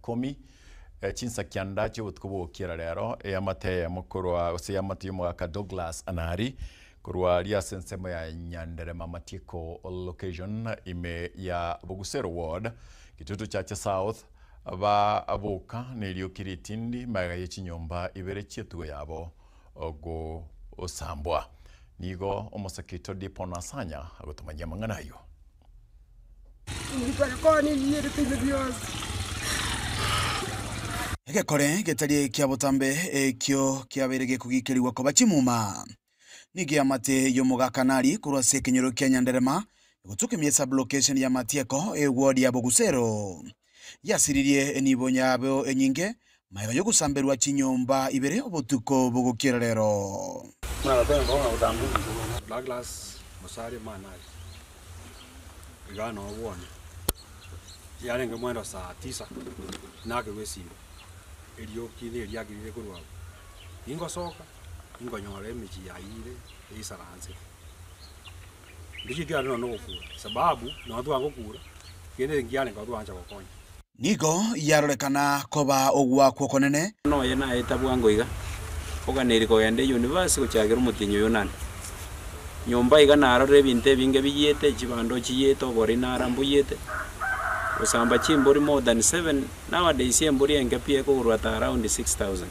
10 chinsa kiandache utkubo kira rero amate mukorwa ose amate yumwaka Douglas Anari kurwa ria sensemo ya Nyanderema Matieko location ime ya Bogusero ward kitutu chache south ba aboka nelio kiritindi maga yechinyomba ibere chetu yabo ogo osambwa nigo omusakito dipona sanya agotumanya manganayo Eke kore getari kia botambe kyo kia berege kugikiriwa ko bachimuma nigi amate yo mugakanari kurwa sekenyero kia Nyanderema gutuke miesa location ya Matieko ward ya Bogusero yasiririe enibonya abo enyinge mayo yo gusamberwa chinyomba ibere obotuko bugukira rero Douglas Musari Manari igano wone yarenge mwendo saa 9 nake wesimu elio kile lyagirire kurwa ingo soka ingo nyore michi yaire isaranze ndikigira no kukura sababu no twango kura kende ngiane ka twanja kokonya nigo yarorekana koba ogwa kokonene no yena etabwango iga oganeri ko yende university kuchagira umutinyo yonani nyomba iga narore binte binge biyete chibando chiyete obore narambuyete usamba chimbori more than 7 nowadays embori engepie ko urwata around 6000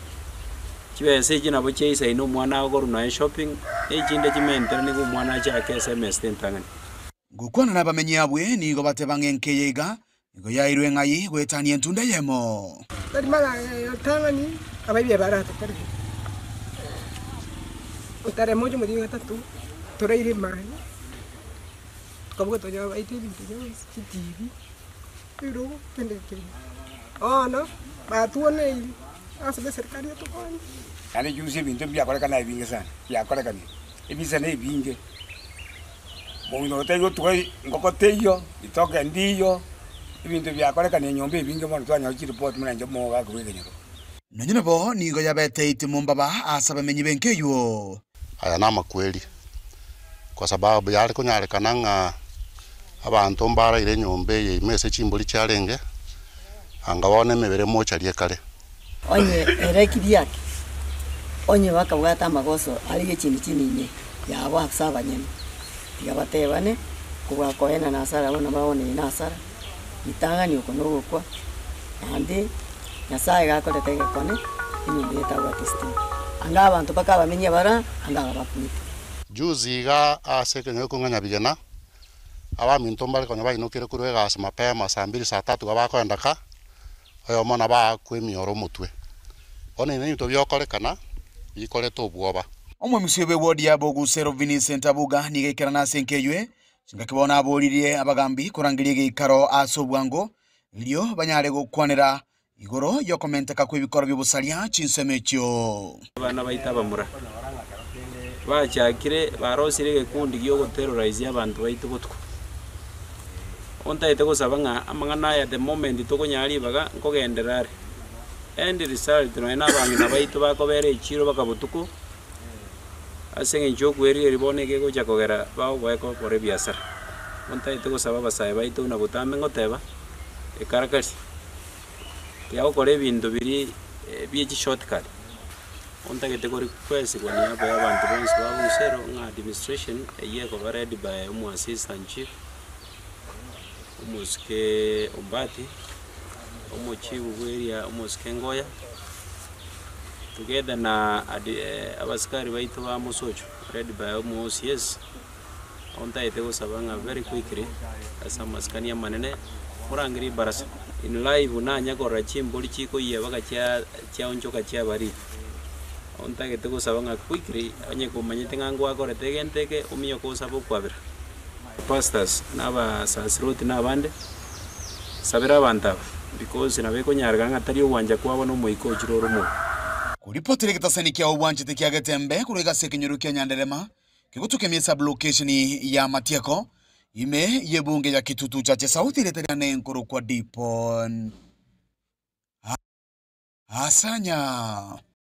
chibese china boche isa ino mwana ogoru na shopping echinde chimente ni mwana chake SMS tentangani gukwana nabamenyi abwe nigo batebangenke yega nigo yairwe ngai gwetani entunda yemo tari mala tangani abaye barato kare utare mojo muri gatatu toreire mani kabuga toja baite bintu yo TV iro pendeke no batuone asbe serikali tukoni ale juzi bintu bya kore kana ibinge sana bya kore kana ibisa ne ibinge bongo teyo tuwe ngoko teyo itoke ndiyo ibintu bya kore kana nyombe ibinge mo twanya ki report mwana nje mo ga kubegenyero nanyine bo nigo yabete itimumbaba asabamenyi benkeyo aya nama kweli kwa sababu yari kunyarekana nga abantu mbara ile nyombe ye mese chimbuli charenge angabone mebere mocha liekare onye erekiri yake onye wakabwata amagoso ali chini nye yabo afsaba nyene tigabatebane kuba koena na asara bona baone na asara itangani uko no kwa ande nyasaye gakore tege kone inyumba yetawa testing anga abantu bakabamenye bara anga bapumite juzi ga asekenyo kunganya bigena abaminto mbale konya bayinokere kurwega asa mapema saa 2 saa 3 gabakwenda ka oyo mona ba kwemioro mutwe one ne to byokorekana bikore to bwoba omwe musibe ward ya Bogusero Vincent Abuga nigekera na senkeywe singakibona abolirie abagambi kurangirie gikaro asobwango lyo banyare gukwanira igoro yo komenteka kwibikoro byobusalia chinsemekyo bana baita bamura bachakire barosire gekundi gyo guterrorize abantu baitu gutko onta ite gusaba nga amangana ya the moment tokonyari baga ngogenderare end result no ena bangi na baitu bakobere ichiro bakabutuko asenge njokweri riboneke gocha kogera bawo gweko kore biasara onta ite gusaba basaye baitu na butambe ngoteba ekarakasi yao kore bintu biri biechi shortcut onta kete kore kwesi kwa niaba y'abantu bonse babusero nga administration eyeko baredi by umu assistant chief umuske Ombati umuchibu bweria umuske Ngoya together na abaskari baitu ba musocho ready by umu OCS onta ite gusabanga very quickly asa maskani ya manene murangiri barasa in live nanya kora chimbuli chiko ye baka cha onjoka cha bari onta ite gusabanga quickly anye kumanyite ngangwa kore tegenteke umiyo ko sabo kwabira pastors naba sansroti nabande sabira bantaba because nabeko nyarga ngatari uwanja kwabo no muiko kiroro mu kuripotire kitasanikia ubwanje tekiagetembe kurega sekenyuru kya Nyanderema kigutuke miesa location ya Matieko ime yebunge ya kitutu chache sauti leteria nenkoro kwa dipon asanya